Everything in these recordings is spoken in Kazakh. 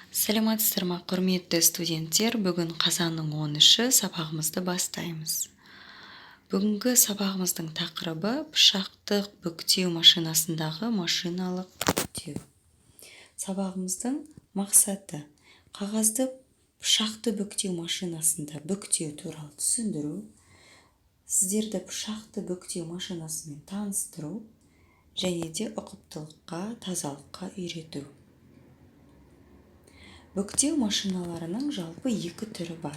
Сәлеметсіздер ме, құрметті студенттер? Бүгін қазанның 13-ші сабағымызды бастаймыз. Бүгінгі сабағымыздың тақырыбы пышақтық бүктеу машинасындағы машиналық бүктеу. Сабағымыздың мақсаты қағазды пышақты бүктеу машинасында бүктеу туралы түсіндіру, сіздерді пышақты бүктеу машинасымен таныстыру және де ұқыптылыққа, тазалыққа үйрету. Бүктеу машиналарының жалпы екі түрі бар: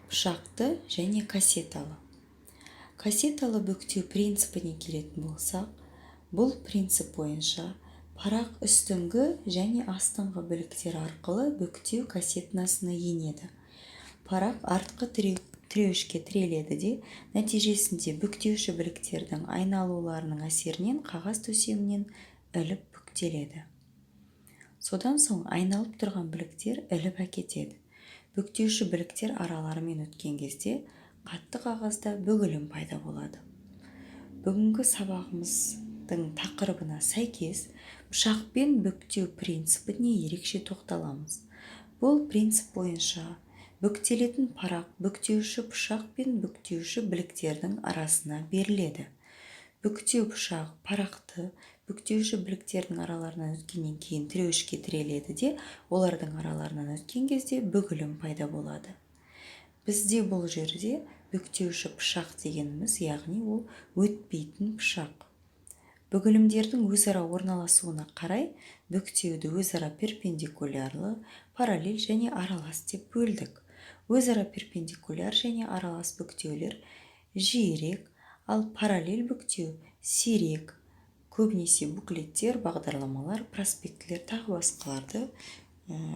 пышақты және кассеталы. Кассеталы бүктеу принципіне келетін болсақ, бұл принцип бойынша парақ үстіңгі және астыңғы біліктер арқылы бүктеу кассетнасына енеді. Парақ артқы тіреуішке тіреледі де, нәтижесінде бүктеуші біліктердің айналуларының әсерінен қағаз төсемінен іліп бүктеледі. Содан соң айналып тұрған біліктер іліп әкетеді. Бүктеуші біліктер араларымен өткен кезде қатты қағазда бүгілім пайда болады. Бүгінгі сабағымыздың тақырыбына сәйкес пышақпен бүктеу принципіне ерекше тоқталамыз. Бұл принцип бойынша бүктелетін парақ бүктеуші пышақ пен бүктеуші біліктердің арасына беріледі. Бүктеу пышағы парақты бүктеуші біліктердің араларынан өткеннен кейін тіреуішке тіреледі де, олардың араларынан өткен кезде бүгілім пайда болады. Бізде бұл жерде бүктеуші пышақ дегеніміз, яғни ол өтпейтін пышақ. Бүгілімдердің өзара орналасуына қарай бүктеуді өзара перпендикулярлы, параллель және аралас деп бөлдік. Өзара перпендикуляр және аралас бүктеулер жиірек, ал параллель бүктеу сирек. Көбінесе буклеттер, бағдарламалар, проспектілер тағы басқаларды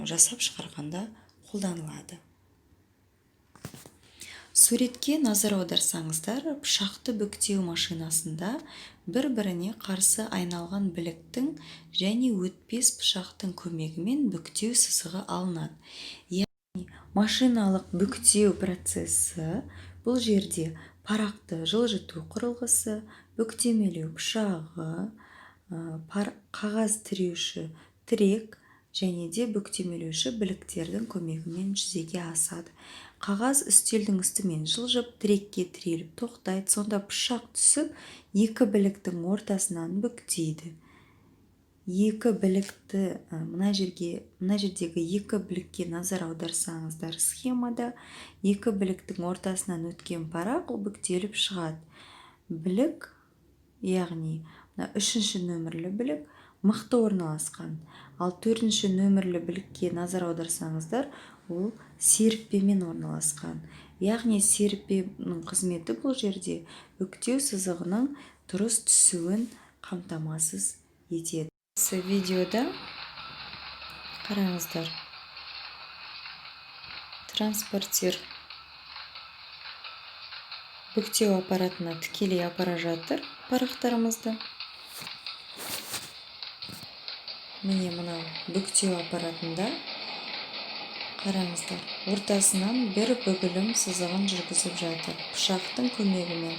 жасап шығарғанда қолданылады. Суретке назар аударсаңыздар, пышақты бүктеу машинасында бір-біріне қарсы айналған біліктің және өтпес пышақтың көмегімен бүктеу сызығы алынады. Яғни машиналық бүктеу процесі бұл жерде парақты жылжыту құрылғысы, бүктемелеу пышағы, қағаз тіреуші тірек және де бүктемелеуші біліктердің көмегімен жүзеге асады. Қағаз үстелдің үстімен жылжып, тірекке тіреліп тоқтайды. Сонда пышақ түсіп, екі біліктің ортасынан бүктейді. Екі білікті, мына жердегі екі білікке назар аударсаңыздар схемада, екі біліктің ортасынан өткен парақ бүктеліп шығады. Білік, яғни үшінші нөмірлі білік мықты орналасқан. Ал төртінші нөмірлі білікке назар аударсаңыздар, ол серіппемен орналасқан. Яғни серіппенің қызметі бұл жерде бүктеу сызығының дұрыс түсуін қамтамасыз етеді. Осы видеода қараңыздар, транспортер бүктеу аппаратына тікелей апара жатыр парақтарымызды. Міне мынау бүктеу аппаратында қараңыздар, ортасынан бір бүгілім сызығын жүргізіп жатыр пышақтың көмегімен.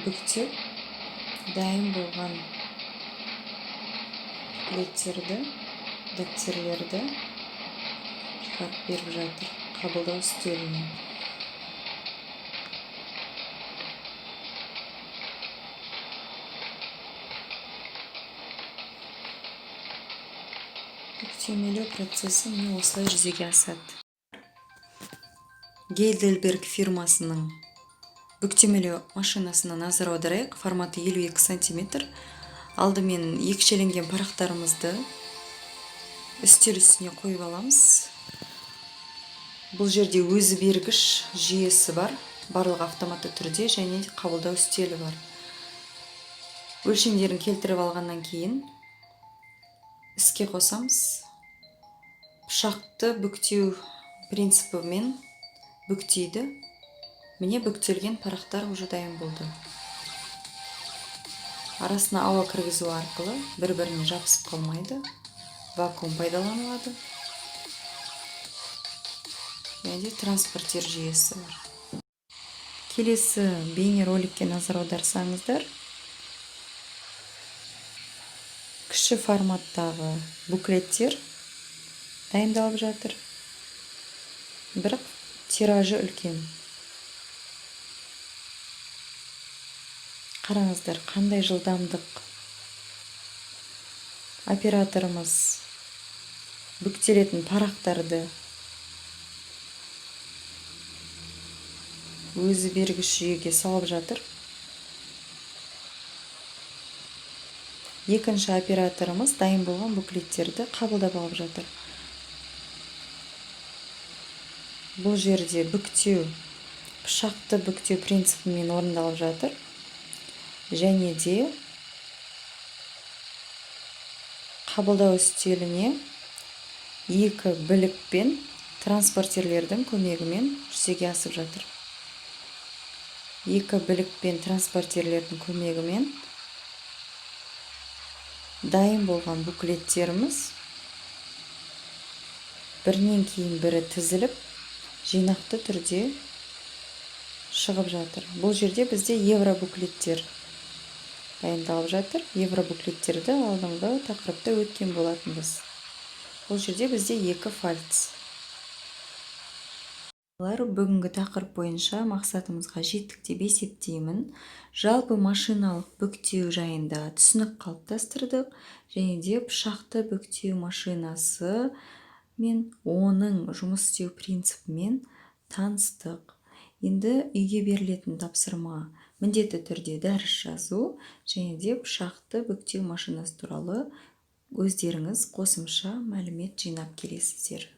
Бүктеп дайын болған буклеттерді, дәптерлерді шығарып беріп жатыр қабылдау үстеліне. Бүктемелеу процесі осылай жүзеге асады. Гейдельберг фирмасының бүктемелеу машинасына назар аударайық. Форматы 52 см. Алдымен екшеленген парақтарымызды үстел үстіне қойып аламыз. Бұл жерде өзі бергіш жүйесі бар, барлық автоматты түрде, және қабылдау үстелі бар. Өлшемдерін келтіріп алғаннан кейін іске қосамыз. Пышақты бүктеу принципімен бүктейді. Міне бүктелген парақтар уже дайын болды. Арасына ауа кіргізу арқылы бір-біріне жабысып қалмайды. Вакуум пайдаланылады. Және транспортер жүйесі бар. Келесі бейне роликке назар аударсаңыздар, кіші форматтағы буклеттер дайындалып жатыр. Бірақ тиражы үлкен. Қараңыздар, қандай жылдамдық. Операторымыз бүктелетін парақтарды өзі бергіш жүйеге салып жатыр. Екінші операторымыз дайын болған буклеттерді қабылдап алып жатыр. Бұл жерде бүктеу, пышақты бүктеу принципімен орындалып жатыр. Және де қабылдау үстеліне екі білікпен транспортерлердің көмегімен жүзеге асып жатыр. Екі білікпен транспортерлердің көмегімен дайын болған буклеттеріміз бірінен кейін бірі тізіліп, жинақты түрде шығып жатыр. Бұл жерде бізде евробуклеттер дайындалып жатыр. Евробуклеттерді алдыңғы тақырыпта өткен болатынбыз. Бұл жерде бізде екі фальц. Бүгінгі тақырып бойынша мақсатымызға жеттік деп есептеймін. Жалпы машиналық бүктеу жайында түсінік қалыптастырдық, және де пышақты бүктеу машинасы мен оның жұмыс істеу принципімен таныстық. Енді үйге берілетін тапсырма міндетті түрде дәріс жазу, және де пышақты бүктеу машинасы туралы өздеріңіз қосымша мәлімет жинап келесіздер.